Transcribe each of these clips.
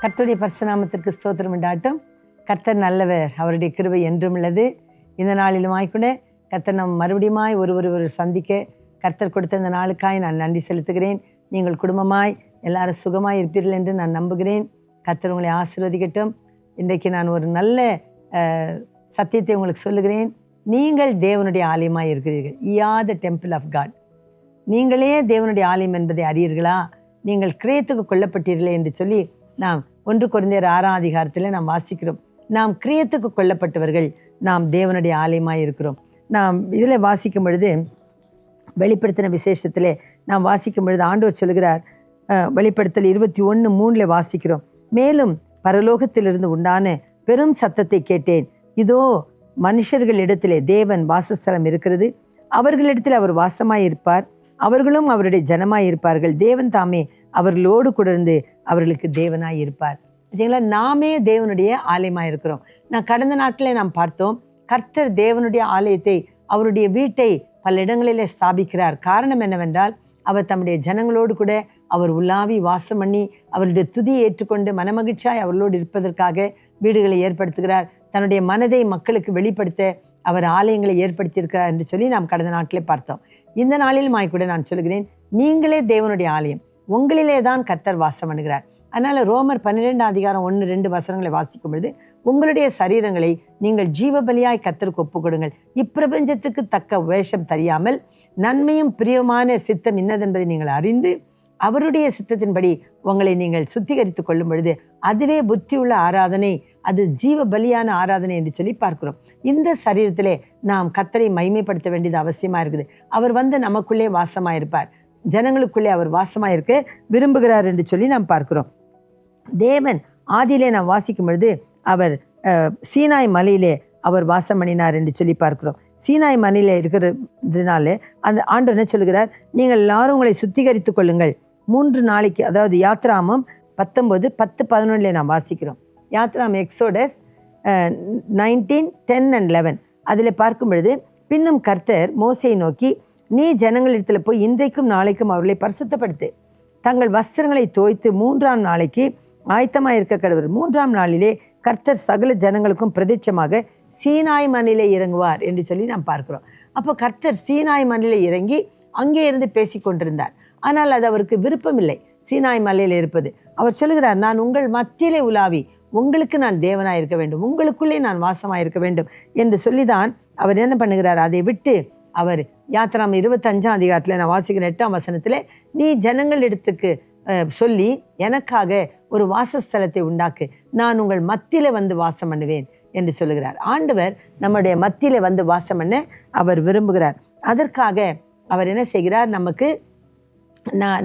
கர்த்தருடைய பரிசுநாமத்திற்கு ஸ்தோத்திரம் உண்டாட்டும். கர்த்தர் நல்லவர், அவருடைய கிருபை என்றும் உள்ளது. இந்த நாளிலுமாய்க்கூட கர்த்தர் நம் மறுபடியுமாய் ஒரு சந்திக்க கர்த்தர் கொடுத்த இந்த நாளுக்காய் நான் நன்றி செலுத்துகிறேன். நீங்கள் குடும்பமாய் எல்லாரும் சுகமாய் இருப்பீர்கள் என்று நான் நம்புகிறேன். கர்த்தர் உங்களை ஆசீர்வதிக்கட்டும். இன்றைக்கு நான் ஒரு நல்ல சத்தியத்தை உங்களுக்கு சொல்லுகிறேன். நீங்கள் தேவனுடைய ஆலயமாய் இருக்கிறீர்கள். You are the temple of God. நீங்களே தேவனுடைய ஆலயம் என்பதை அறியீர்களா? நீங்கள் கிரியத்துக்கு கொல்லப்பட்டீர்களே என்று சொல்லி நாம் 1 கொரிந்தியர் 6ஆம் அதிகாரத்தில் நாம் வாசிக்கிறோம். நாம் கிரியத்துக்கு கொல்லப்பட்டவர்கள், நாம் தேவனுடைய ஆலயமாய் இருக்கிறோம். நாம் இதில் வாசிக்கும் பொழுது, வெளிப்படுத்தின விசேஷத்திலே நாம் வாசிக்கும் பொழுது ஆண்டவர் சொல்கிறார், வெளிப்படுத்தல் 21:3 வாசிக்கிறோம். மேலும் பரலோகத்திலிருந்து உண்டான பெரும் சத்தத்தை கேட்டேன். இதோ மனுஷர்களிடத்திலே தேவன் வாசஸ்தலம் இருக்கிறது. அவர்களிடத்தில் அவர் வாசமாயிருப்பார். அவர்களும் அவருடைய ஜனமாய் இருப்பார்கள். தேவன் தாமே அவர்களோடு கூட இருந்து அவர்களுக்கு தேவனாய் இருப்பார். சரிங்களா? நாமே தேவனுடைய ஆலயமாக இருக்கிறோம். நான் கடந்த நாட்டில் நாம் பார்த்தோம், கர்த்தர் தேவனுடைய ஆலயத்தை, அவருடைய வீட்டை பல இடங்களிலே ஸ்தாபிக்கிறார். காரணம் என்னவென்றால், அவர் தம்முடைய ஜனங்களோடு கூட அவர் உலாவி வாசம் பண்ணி அவருடைய துதியை ஏற்றுக்கொண்டு மனமகிழ்ச்சியாய் அவர்களோடு இருப்பதற்காக வீடுகளை ஏற்படுத்துகிறார். தன்னுடைய மனதை மக்களுக்கு வெளிப்படுத்த அவர் ஆலயங்களை ஏற்படுத்தியிருக்கிறார் என்று சொல்லி நாம் கடந்த நாட்டிலே பார்த்தோம். இந்த நாளிலுமாய் கூட நான் சொல்கிறேன், நீங்களே தேவனுடைய ஆலயம், உங்களிலே தான் கர்த்தர் வாசம் பண்ணுகிறார். அதனால் ரோமர் 12ஆம் அதிகாரம் 1-2 வசனங்களை வாசிக்கும் பொழுது, உங்களுடைய சரீரங்களை நீங்கள் ஜீவபலியாய் கர்த்தருக்கு ஒப்புக் கொடுங்கள். இப்பிரபஞ்சத்துக்கு தக்க வேஷம் தெரியாமல் நன்மையும் பிரியமான சித்தம் இன்னதென்பதை நீங்கள் அறிந்து அவருடைய சித்தத்தின்படி உங்களை நீங்கள் சுத்திகரித்து கொள்ளும் பொழுது அதுவே புத்தியுள்ள ஆராதனை, அது ஜீவ பலியான ஆராதனை என்று சொல்லி பார்க்கிறோம். இந்த சரீரத்திலே நாம் கர்த்தரை மகிமைப்படுத்த வேண்டியது அவசியமாக இருக்குது. அவர் வந்து நமக்குள்ளே வாசமாயிருப்பார், ஜனங்களுக்குள்ளே அவர் வாசமாயிருக்க விரும்புகிறார் என்று சொல்லி நாம் பார்க்கிறோம். தேவன் ஆதியிலே நாம் வாசிக்கும் பொழுது அவர் சீனாய் மலையிலே அவர் வாசம் பண்ணினார் என்று சொல்லி பார்க்கிறோம். சீனாய் மலையில இருக்கிறதுனால அந்த ஆண்டவர் என்ன சொல்கிறார், நீங்கள் எல்லாரும் உங்களை சுத்திகரித்து கொள்ளுங்கள். 3 நாளைக்கு, அதாவது யாத்ராமம் 19:10-11 நாம் வாசிக்கிறோம். யாத்ராம் எக்ஸோடஸ் 19:10-11 அதில் பார்க்கும் பொழுது, பின்னும் கர்த்தர் மோசேயை நோக்கி, நீ ஜனங்களிடத்தில் போய் இன்றைக்கும் நாளைக்கும் அவர்களை பரிசுத்தப்படுத்து, தங்கள் வஸ்திரங்களை தோய்த்து 3ஆம் நாளைக்கு ஆயத்தமாக இருக்க கடவுள். 3ஆம் நாளிலே கர்த்தர் சகல ஜனங்களுக்கும் பிரதிட்சமாக சீனாய் மலையிலே இறங்குவார் என்று சொல்லி நாம் பார்க்கிறோம். அப்போ கர்த்தர் சீனாய் மலையிலே இறங்கி அங்கே இருந்து பேசி கொண்டிருந்தார். ஆனால் அது அவருக்கு விருப்பம் இல்லை, சீனாய் மலையில் இருப்பது. அவர் சொல்லுகிறார், நான் உங்கள் மத்தியிலே உலாவி உங்களுக்கு நான் தேவனாக இருக்க வேண்டும், உங்களுக்குள்ளே நான் வாசமாக இருக்க வேண்டும் என்று சொல்லிதான் அவர் என்ன பண்ணுகிறார், அதை விட்டு அவர் யாத்ராம் 25ஆம் அதிகாரத்தில் நான் வாசிக்கிற 8ஆம் வசனத்தில், நீ ஜனங்களிடத்துக்கு சொல்லி எனக்காக ஒரு வாசஸ்தலத்தை உண்டாக்கு, நான் உங்கள் மத்தியில வந்து வாசம் பண்ணுவேன் என்று சொல்லுகிறார். ஆண்டவர் நம்முடைய மத்தியில வந்து வாசம் பண்ண அவர் விரும்புகிறார். அதற்காக அவர் என்ன செய்கிறார், நமக்கு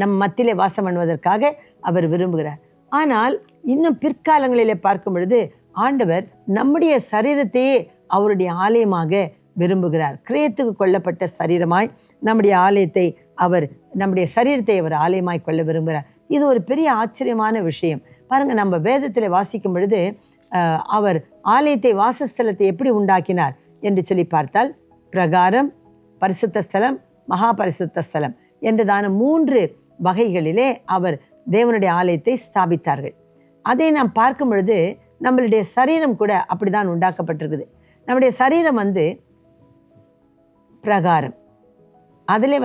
நம் மத்தியிலே வாசம் பண்ணுவதற்காக அவர் விரும்புகிறார். ஆனால் இன்னும் பிற்காலங்களிலே பார்க்கும் பொழுது ஆண்டவர் நம்முடைய சரீரத்தையே அவருடைய ஆலயமாக விரும்புகிறார். கிரியத்துக்கு கொல்லப்பட்ட சரீரமாய் நம்முடைய ஆலயத்தை நம்முடைய சரீரத்தை அவர் ஆலயமாய் கொள்ள விரும்புகிறார். இது ஒரு பெரிய ஆச்சரியமான விஷயம். பாருங்க, நம்ம வேதத்தில் வாசிக்கும் பொழுது அவர் ஆலயத்தை, வாசஸ்தலத்தை எப்படி உண்டாக்கினார் என்று சொல்லி பார்த்தால், பிரகாரம், பரிசுத்த ஸ்தலம், மகா பரிசுத்த ஸ்தலம் என்றதான 3 வகைகளிலே அவர் தேவனுடைய ஆலயத்தை ஸ்தாபித்தார்கள். அதை நாம் பார்க்கும் பொழுது நம்மளுடைய சரீரம் கூட அப்படிதான் உண்டாக்கப்பட்டிருக்குது. நம்முடைய சரீரம் பிரகாரம், அதில்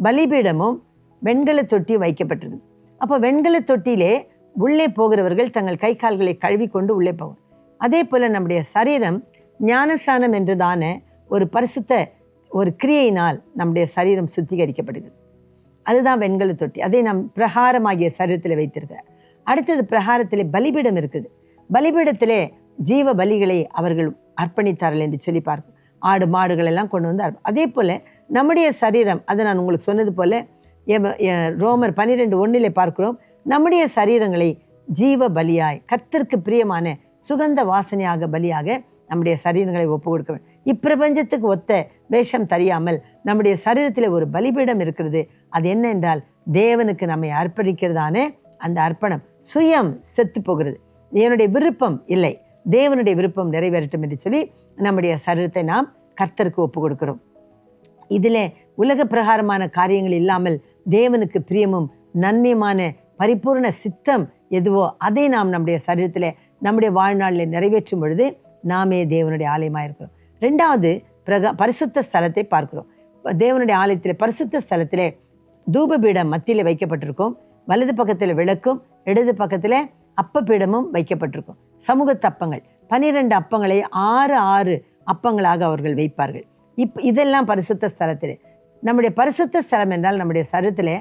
பலிபீடமும் வெண்கல தொட்டியும் வைக்கப்பட்டிருக்கு. அப்போ வெண்கல தொட்டியிலே உள்ளே போகிறவர்கள் தங்கள் கை கால்களை கழுவி கொண்டு உள்ளே போகும். அதே போல் நம்முடைய சரீரம் ஞானஸ்நானம் என்றதான ஒரு பரிசுத்த ஒரு கிரியையினால் நம்முடைய சரீரம் சுத்திகரிக்கப்படுகிறது. அதுதான் வெண்கல தொட்டி. அதை நாம் பிரகாரமாகிய சரீரத்தில் வைத்திருக்கிறார். அடுத்தது பிரகாரத்திலே பலிபீடம் இருக்குது. பலிபீடத்திலே ஜீவ பலிகளை அவர்கள் அர்ப்பணித்தார்கள் என்று சொல்லி பார்க்கும். ஆடு மாடுகள் எல்லாம் கொண்டு வந்து அதே போல் நம்முடைய சரீரம், அதை நான் உங்களுக்கு சொன்னது போல் ரோமர் 12:1 பார்க்கிறோம், நம்முடைய சரீரங்களை ஜீவ பலியாய் கர்த்தருக்கு பிரியமான சுகந்த வாசனையாக பலியாக நம்முடைய சரீரங்களை ஒப்பு கொடுக்க வேண்டும். இப்பிரபஞ்சத்துக்கு ஒத்த வேஷம் தெரியாமல் நம்முடைய சரீரத்தில் ஒரு பலிபீடம் இருக்கிறது. அது என்ன என்றால், தேவனுக்கு நம்மை அர்ப்பணிக்கிறதான அந்த அர்ப்பணம். சுயம் செத்து போகிறது, என்னுடைய விருப்பம் இல்லை, தேவனுடைய விருப்பம் நிறைவேறட்டும் என்று சொல்லி நம்முடைய சரீரத்தை நாம் கர்த்தருக்கு ஒப்பு கொடுக்கிறோம். இதில் உலக பிரகாரமான காரியங்கள் இல்லாமல் தேவனுக்கு பிரியமும் நன்மையுமான பரிபூர்ண சித்தம் எதுவோ அதை நாம் நம்முடைய சரீரத்தில் நம்முடைய வாழ்நாளில் நிறைவேற்றும் பொழுது நாமே தேவனுடைய ஆலயமாக இருக்கிறோம். ரெண்டாவது பரிசுத்த ஸ்தலத்தை பார்க்கிறோம். தேவனுடைய ஆலயத்தில் பரிசுத்த ஸ்தலத்திலே தூபபீடம் மத்தியில் வைக்கப்பட்டிருக்கும். வலது பக்கத்தில் விளக்கும், இடது பக்கத்தில் அப்பபீடமும் வைக்கப்பட்டிருக்கும். சமூக தப்பங்கள் 12 அப்பங்களை 6 அப்பங்களாக அவர்கள் வைப்பார்கள். இதெல்லாம் பரிசுத்த ஸ்தலத்தில். நம்முடைய பரிசுத்த ஸ்தலம் என்றால் நம்முடைய சரீரத்தில்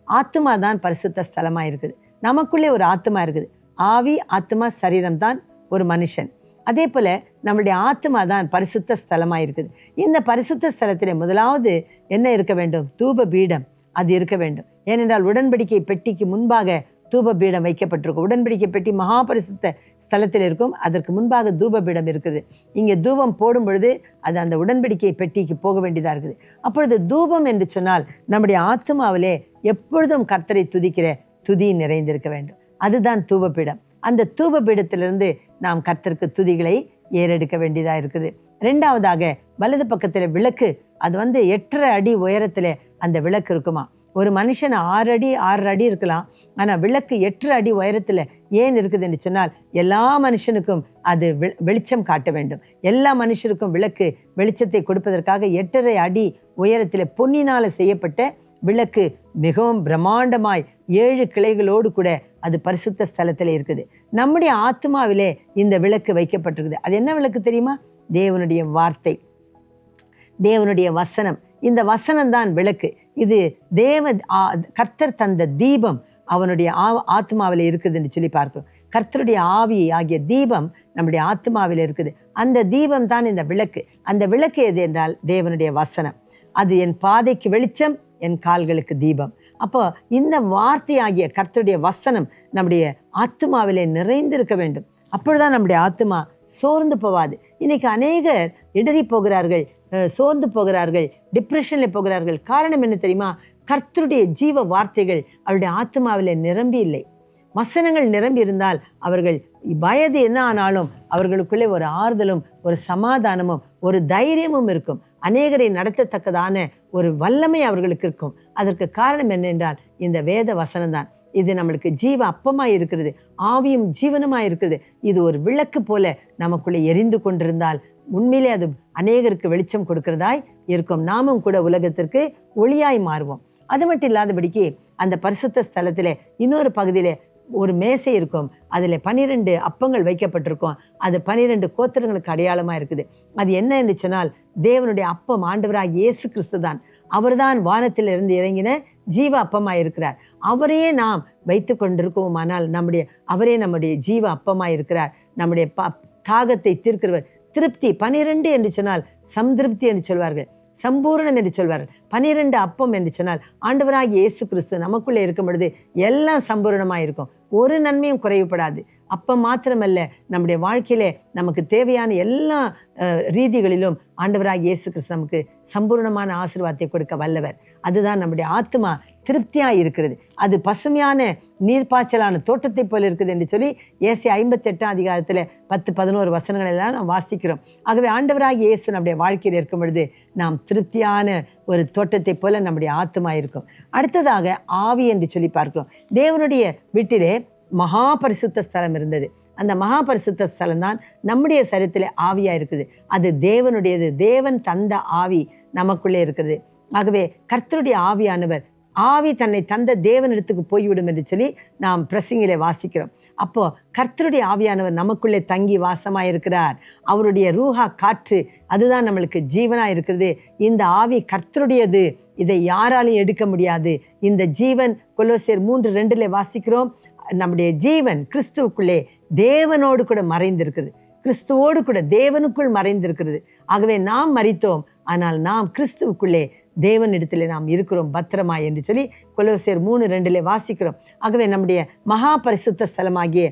ஆத்மா தான் பரிசுத்த ஸ்தலமாக இருக்குது. நமக்குள்ளே ஒரு ஆத்மா இருக்குது. ஆவி, ஆத்மா, சரீரம் தான் ஒரு மனுஷன். அதே போல் நம்முடைய ஆத்மா தான் பரிசுத்த ஸ்தலமாக இருக்குது. இந்த பரிசுத்த ஸ்தலத்தில் முதலாவது என்ன இருக்க வேண்டும்? தூப பீடம் அது இருக்க வேண்டும். ஏனென்றால் உடன்படிக்கை பெட்டிக்கு முன்பாக தூப பீடம் வைக்கப்பட்டிருக்கும். உடன்படிக்கை பெட்டி மகா பரிசுத்த ஸ்தலத்தில் இருக்கும். அதற்கு முன்பாக தூப பீடம் இருக்குது. இங்கே தூபம் போடும் பொழுது அது அந்த உடன்படிக்கை பெட்டிக்கு போக வேண்டியதாக இருக்குது. அப்பொழுது தூபம் என்று சொன்னால் நம்முடைய ஆத்மாவிலே எப்பொழுதும் கர்த்தரை துதிக்கிற துதி நிறைந்திருக்க வேண்டும். அதுதான் தூப பீடம். அந்த தூப பீடத்திலிருந்து நாம் கர்த்தருக்கு துதிகளை ஏறெடுக்க வேண்டியதாக இருக்குது. ரெண்டாவதாக வலது பக்கத்தில் விளக்கு. அது 8.5 அடி உயரத்தில் அந்த விளக்கு இருக்குமா. ஒரு மனுஷன் 6 அடி 6.5 அடி இருக்கலாம். ஆனால் விளக்கு 8.5 அடி உயரத்தில் ஏன் இருக்குதுன்னு சொன்னால் எல்லா மனுஷனுக்கும் அது வெளிச்சம் காட்ட வேண்டும். எல்லா மனுஷருக்கும் விளக்கு வெளிச்சத்தை கொடுப்பதற்காக 8.5 அடி உயரத்தில் பொன்னினால் செய்யப்பட்ட விளக்கு மிகவும் பிரம்மாண்டமாய் 7 கிளைகளோடு கூட அது பரிசுத்த ஸ்தலத்தில் இருக்குது. நம்முடைய ஆத்மாவிலே இந்த விளக்கு வைக்கப்பட்டிருக்குது. அது என்ன விளக்கு தெரியுமா? தேவனுடைய வார்த்தை, தேவனுடைய வசனம். இந்த வசனம் தான் விளக்கு. இது கர்த்தர் தந்த தீபம் அவனுடைய ஆத்மாவில் இருக்குதுன்னு சொல்லி பார்க்கிறோம். கர்த்தருடைய ஆவி ஆகிய தீபம் நம்முடைய ஆத்மாவில் இருக்குது. அந்த தீபம் தான் இந்த விளக்கு. அந்த விளக்கு எது என்றால் தேவனுடைய வசனம். அது என் பாதைக்கு வெளிச்சம், என் கால்களுக்கு தீபம். அப்போ இந்த வார்த்தை ஆகிய கர்த்தருடைய வசனம் நம்முடைய ஆத்மாவிலே நிறைந்திருக்க வேண்டும். அப்பொழுதுதான் நம்முடைய ஆத்மா சோர்ந்து போவாது. இன்னைக்கு அநேகர் இடறி போகிறார்கள், சோர்ந்து போகிறார்கள், டிப்ரெஷனில் போகிறார்கள். காரணம் என்ன தெரியுமா? கர்த்தருடைய ஜீவ வார்த்தைகள் அவருடைய ஆத்மாவில் நிரம்பி இல்லை. வசனங்கள் நிரம்பி இருந்தால் அவர்கள் வயது என்ன ஆனாலும் அவர்களுக்குள்ளே ஒரு ஆறுதலும் ஒரு சமாதானமும் ஒரு தைரியமும் இருக்கும். அநேகரை நடத்தத்தக்கதான ஒரு வல்லமை அவர்களுக்கு இருக்கும். அதற்கு காரணம் என்னென்றால் இந்த வேத வசனம்தான். இது நம்மளுக்கு ஜீவ அப்பமாய் இருக்கிறது, ஆவியும் ஜீவனமாய் இருக்கிறது. இது ஒரு விளக்கு போல நமக்குள்ளே எரிந்து கொண்டிருந்தால் உண்மையிலே அது அநேகருக்கு வெளிச்சம் கொடுக்கிறதாய் இருக்கும். நாமும் கூட உலகத்திற்கு ஒளியாய் மாறுவோம். அது மட்டும் இல்லாதபடிக்கு அந்த பரிசுத்த ஸ்தலத்தில் இன்னொரு பகுதியில் ஒரு மேசை இருக்கும். அதில் 12 அப்பங்கள் வைக்கப்பட்டிருக்கும். அது 12 கோத்திரங்களுக்கு அடையாளமாக இருக்குது. அது என்ன என்று சொன்னால் தேவனுடைய அப்பம் ஆண்டவராக இயேசு கிறிஸ்து தான். அவர்தான் வானத்திலிருந்து இறங்கின ஜீவ அப்பமாய் இருக்கிறார். அவரையே நாம் வைத்து கொண்டிருக்கோமானால் அவரே நம்முடைய ஜீவ அப்பமாய் இருக்கிறார். நம்முடைய தாகத்தை தீர்க்கிறவர். திருப்தி 12 என்று சொன்னால் சம்திருப்தி என்று சொல்வார்கள், சம்பூர்ணம் என்று சொல்வார்கள். 12 அப்பம் என்று சொன்னால் ஆண்டவராகிய இயேசு கிறிஸ்து நமக்குள்ளே இருக்கும் பொழுது எல்லாம் சம்பூர்ணமாக இருக்கும். ஒரு நன்மையும் குறைவுபடாது. அப்பம் மாத்திரமல்ல, நம்முடைய வாழ்க்கையிலே நமக்கு தேவையான எல்லா ரீதிகளிலும் ஆண்டவராகிய இயேசு கிறிஸ்து நமக்கு சம்பூர்ணமான ஆசீர்வாதத்தை கொடுக்க வல்லவர். அதுதான் நம்முடைய ஆத்மா திருப்தியாக இருக்கிறது. அது பசுமையான நீர்ப்பாய்ச்சலான தோட்டத்தை போல இருக்குது என்று சொல்லி ஏசாயா 58 அதிகாரத்தில் 10-11 வசனங்கள் எல்லாம் நாம் வாசிக்கிறோம். ஆகவே ஆண்டவராகிய இயேசு நம்முடைய வாழ்க்கையில் இருக்கும் பொழுது நாம் திருப்தியான ஒரு தோட்டத்தை போல நம்முடைய ஆத்மா இருக்கும். அடுத்ததாக ஆவி என்று சொல்லி பார்க்கிறோம். தேவனுடைய வீட்டிலே மகா பரிசுத்த ஸ்தலம் இருந்தது. அந்த மகா பரிசுத்த ஸ்தலம் தான் நம்முடைய சரீரத்தில் ஆவியாக இருக்குது. அது தேவனுடையது. தேவன் தந்த ஆவி நமக்குள்ளே இருக்குது. ஆகவே கர்த்தருடைய ஆவியானவர், ஆவி தன்னை தந்த தேவனிடத்துக்கு போய்விடும் என்று சொல்லி நாம் பிரசங்கிலே வாசிக்கிறோம். அப்போ கர்த்தருடைய ஆவியானவர் நமக்குள்ளே தங்கி வாசமாக இருக்கிறார். அவருடைய ரூஹா காற்று அதுதான் நம்மளுக்கு ஜீவனாக இருக்கிறது. இந்த ஆவி கர்த்தருடையது, இதை யாராலையும் எடுக்க முடியாது. இந்த ஜீவன் கொலோசியர் 3:2 வாசிக்கிறோம். நம்முடைய ஜீவன் கிறிஸ்துவுக்குள்ளே தேவனோடு கூட மறைந்திருக்கிறது. கிறிஸ்துவோடு கூட தேவனுக்குள் மறைந்திருக்கிறது. ஆகவே நாம் மரித்தோம், ஆனால் நாம் கிறிஸ்துவுக்குள்ளே தேவனிடத்தில் நாம் இருக்கிறோம் பத்திரமா என்று சொல்லி கொலோசியர் 3:2 வாசிக்கிறோம். ஆகவே நம்முடைய மகா பரிசுத்த ஸ்தலமாகிய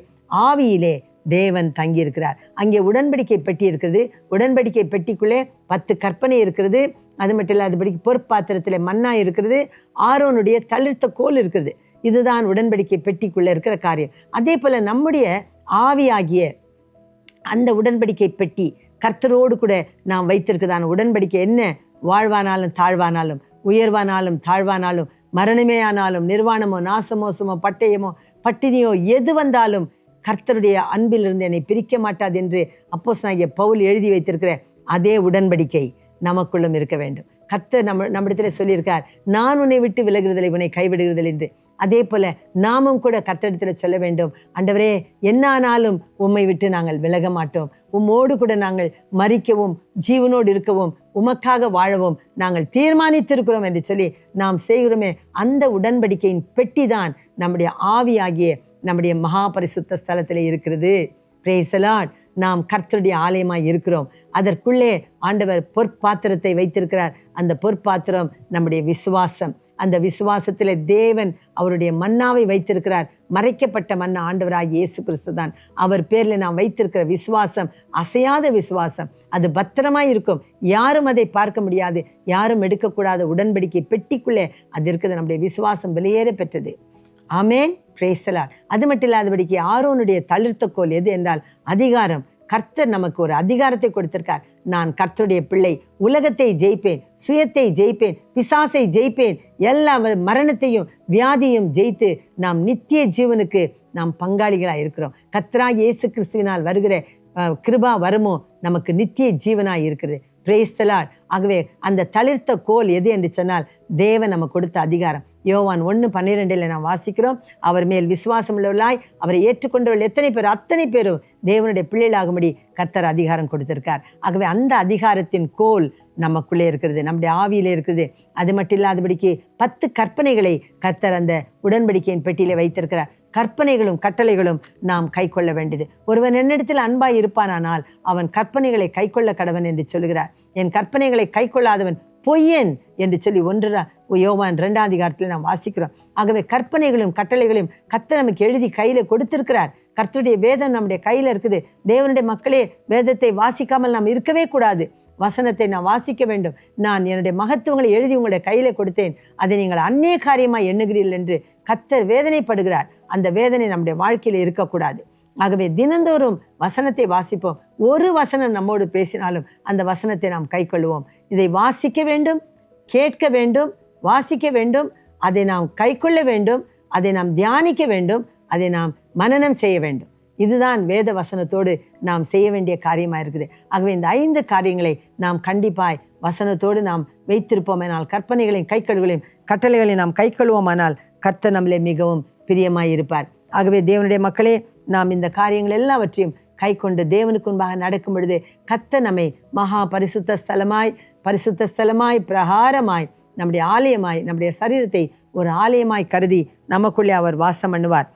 ஆவியிலே தேவன் தங்கி இருக்கிறார். அங்கே உடன்படிக்கை பெட்டி இருக்கிறது. உடன்படிக்கை பெட்டிக்குள்ளே 10 கற்பனை இருக்கிறது. அது மட்டும் இல்லாதபடிக்கு பொற்பாத்திரத்தில் மன்னா இருக்கிறது. ஆரோனுடைய தளிர்த்த கோல் இருக்கிறது. இதுதான் உடன்படிக்கை பெட்டிக்குள்ளே இருக்கிற காரியம். அதே போல் நம்முடைய ஆவியாகிய அந்த உடன்படிக்கை பெட்டி கர்த்தரோடு கூட நாம் வைத்திருக்கிறதான உடன்படிக்கை என்ன? வாழ்வானாலும் தாழ்வானாலும், உயர்வானாலும் தாழ்வானாலும், மரணமே ஆனாலும், நிர்வாணமோ நாசமோசமோ பட்டயமோ பட்டினியோ எது வந்தாலும் கர்த்தருடைய அன்பிலிருந்து என்னை பிரிக்க மாட்டாது என்று அப்போஸ்தலனாகிய பவுல் எழுதி வைத்திருக்கிற அதே உடன்படிக்கை நமக்குள்ளும் இருக்க வேண்டும். கர்த்தர் நம்மிடத்துல சொல்லியிருக்கார், நான் உன்னை விட்டு விலகுறதில்லை, உன்னை கைவிடுகிறதில்லை என்று. அதே போல நாமும் கூட கர்த்தரிடத்தில் சொல்ல வேண்டும், ஆண்டவரே என்ன ஆனாலும் உம்மை விட்டு நாங்கள் விலக மாட்டோம், உம்மோடு கூட நாங்கள் மரிக்கவும் ஜீவனோடு இருக்கவும் உமக்காக வாழவும் நாங்கள் தீர்மானித்திருக்கிறோம் என்று சொல்லி நாம் செய்கிறோமே. அந்த உடன்படிக்கையின் பெட்டி தான் நம்முடைய ஆவியாகிய நம்முடைய மகா பரிசுத்த ஸ்தலத்தில் இருக்கிறது. Price the Lord. நாம் கர்த்தருடைய ஆலயமாய் இருக்கிறோம். அதற்குள்ளே ஆண்டவர் பொற்பாத்திரத்தை வைத்திருக்கிறார். அந்த பொற்பாத்திரம் நம்முடைய விசுவாசம். அந்த விசுவாசத்தில் தேவன் அவருடைய மன்னாவை வைத்திருக்கிறார். மறைக்கப்பட்ட மன்னா ஆண்டவராகிய இயேசு கிறிஸ்து தான். அவர் பேரில் நாம் வைத்திருக்கிற விசுவாசம் அசையாத விசுவாசம். அது பத்திரமாய் இருக்கும். யாரும் அதை பார்க்க முடியாது, யாரும் எடுக்கக்கூடாத உடன்படிக்கை பெட்டிக்குள்ளே அது இருக்குது. நம்முடைய விசுவாசம் வெளியேற பெற்றது. ஆமேன். Praise the Lord. அது மட்டும் இல்லாதபடிக்கு ஆரோனுடைய தளிர்த்த கோல் எது என்றால் அதிகாரம். கர்த்தர் நமக்கு ஒரு அதிகாரத்தை கொடுத்திருக்கார். நான் கர்த்தருடைய பிள்ளை, உலகத்தை ஜெயிப்பேன், சுயத்தை ஜெயிப்பேன், பிசாசை ஜெயிப்பேன், எல்லா மரணத்தையும் வியாதியும் ஜெயித்து நாம் நித்திய ஜீவனுக்கு நாம் பங்காளிகளாக இருக்கிறோம். கர்த்தராகிய இயேசு கிறிஸ்துவினால் வருகிற கிருபா வரமோ நமக்கு நித்திய ஜீவனாக இருக்கிறது. Price the Lord. ஆகவே அந்த தளிர்த்த கோல் எது என்று சொன்னால் தேவன் நமக்கு கொடுத்த அதிகாரம். யோவான் 1:12 நாம் வாசிக்கிறோம், அவர் மேல் விசுவாசம் உள்ளவர்களாய் அவரை ஏற்றுக்கொண்டவர்கள் எத்தனை பேர், அத்தனை பேரும் தேவனுடைய பிள்ளைகளாகும்படி கர்த்தர் அதிகாரம் கொடுத்திருக்கார். ஆகவே அந்த அதிகாரத்தின் கோல் நமக்குள்ளே இருக்கிறது, நம்முடைய ஆவியிலே இருக்கிறது. அது மட்டும் இல்லாதபடிக்கு 10 கற்பனைகளை கர்த்தர் அந்த உடன்படிக்கையின் பெட்டியிலே வைத்திருக்கிறார். கற்பனைகளும் கட்டளைகளும் நாம் கை கொள்ள வேண்டியது. ஒருவன் என்னிடத்தில் அன்பாய் இருப்பானால் அவன் கற்பனைகளை கை கொள்ள கடவன் என்று சொல்கிறார். என் கற்பனைகளை கை கொள்ளாதவன் பொய்யன் என்று சொல்லி யோவான் 2 நாம் வாசிக்கிறோம். ஆகவே கற்பனைகளும் கட்டளைகளையும் கர்த்தர் நமக்கு எழுதி கையில கொடுத்திருக்கிறார். கர்த்தருடைய வேதம் நம்முடைய கையில இருக்குது. தேவனுடைய மக்களே, வேதத்தை வாசிக்காமல் நாம் இருக்கவே கூடாது. வசனத்தை நான் வாசிக்க வேண்டும். நான் என்னுடைய மகத்துவங்களை எழுதி உங்களுடைய கையில கொடுத்தேன், அதை நீங்கள் அந்நிய காரியமாக எண்ணுகிறீர்கள் என்று கர்த்தர் வேதனைப்படுகிறார். அந்த வேதனை நம்முடைய வாழ்க்கையில இருக்கக்கூடாது. ஆகவே தினந்தோறும் வசனத்தை வாசிப்போம். ஒரு வசனம் நம்மோடு பேசினாலும் அந்த வசனத்தை நாம் கை கொள்வோம். இதை வாசிக்க வேண்டும், கேட்க வேண்டும், வாசிக்க வேண்டும், அதை நாம் கை கொள்ள வேண்டும், அதை நாம் தியானிக்க வேண்டும், அதை நாம் மனனம் செய்ய வேண்டும். இதுதான் வேத வசனத்தோடு நாம் செய்ய வேண்டிய காரியமாக இருக்குது. ஆகவே இந்த 5 காரியங்களை நாம் கண்டிப்பாய் வசனத்தோடு நாம் வைத்திருப்போமானால், கற்பனைகளையும் கைக்கொள்களையும் கட்டளைகளையும் நாம் கைக்கொள்வோமானால் கர்த்தர் நம்மளே மிகவும் பிரியமாய் இருப்பார். ஆகவே தேவனுடைய மக்களே, நாம் இந்த காரியங்கள் எல்லாவற்றையும் கை கொண்டு தேவனுக்கு முன்பாக நடக்கும் பொழுது கர்த்தர் நம்மை மகா பரிசுத்த ஸ்தலமாய் பிரகாரமாய் நம்முடைய ஆலயமாய் நம்முடைய சரீரத்தை ஒரு ஆலயமாய் கருதி நமக்குள்ளே அவர் வாசம் பண்ணுவார்.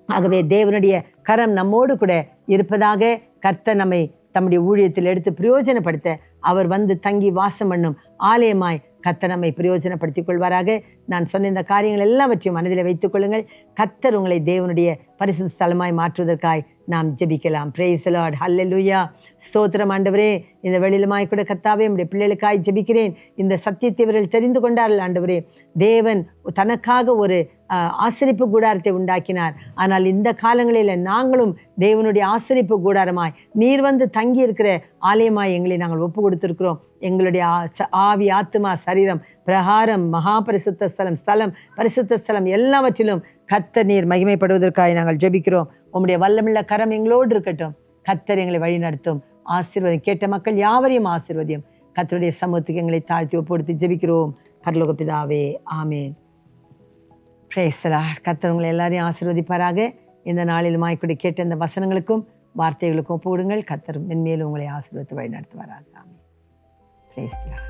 ஆகவே தேவனுடைய கரம் நம்மோடு கூட இருப்பதாக கர்த்தர் நம்மை தம்முடைய ஊழியத்தில் எடுத்து பிரயோஜனப்படுத்த அவர் வந்து தங்கி வாசம் பண்ணும் ஆலயமாய் கர்த்தர் நம்மை பிரயோஜனப்படுத்திக் கொள்வாராக. நான் சொன்ன இந்த காரியங்கள் எல்லாவற்றையும் மனதில் வைத்துக் கொள்ளுங்கள். கர்த்தர் உங்களை தேவனுடைய பரிசுத்த ஸ்தலமாய் மாற்றுவதற்காய் நாம் ஜெபிக்கலாம். Praise the Lord. ஹல்லேலூயா. ஸ்தோத்திரம் ஆண்டவரே. இந்த வெளியிலுமாய் கூட கர்த்தாவே நம்முடைய பிள்ளைகளுக்காய் ஜெபிக்கிறேன். இந்த சத்தியத்தை இவர்கள் தெரிந்து கொண்டார்கள் ஆண்டவரே. தேவன் தனக்காக ஒரு ஆசரிப்பு கூடாரத்தை உண்டாக்கினார். ஆனால் இந்த காலங்களில் நாங்களும் தேவனுடைய ஆசரிப்பு கூடாரமாய் நீர் வந்து தங்கி இருக்கிற ஆலயமாய் எங்களை நாங்கள் ஒப்பு கொடுத்திருக்கிறோம். எங்களுடைய ஆவி, ஆத்துமா, சரீரம், பிரகாரம், மகா பரிசுத்த ஸ்தலம், பரிசுத்த ஸ்தலம் எல்லாவற்றிலும் கர்த்தர் நீர் மகிமைப்படுவதற்காக நாங்கள் ஜெபிக்கிறோம். உம்முடைய வல்லமுள்ள கரம் எங்களோடு இருக்கட்டும். கர்த்தர் எங்களை வழி நடத்தும். ஆசீர்வாதம் கேட்ட மக்கள் யாவரையும் ஆசீர்வதியும். கர்த்தருடைய சமூகத்துக்கு எங்களை தாழ்த்தி ஒப்புடுத்தி ஜெபிக்கிறோம். பரலோக பிதாவே, ஆமேன். Praise the Lord. கர்த்தர் உங்களை எல்லாரையும் ஆசீர்வதிப்பாராக. இந்த நாளில் மாய்க்குடி கேட்ட இந்த வசனங்களுக்கும் வார்த்தைகளுக்கும் ஒப்புவிடுங்கள். கர்த்தர் மென்மேலும் உங்களை ஆசீர்வதித்து வழி நடத்துவாராக. ஆமேன். Praise the Lord.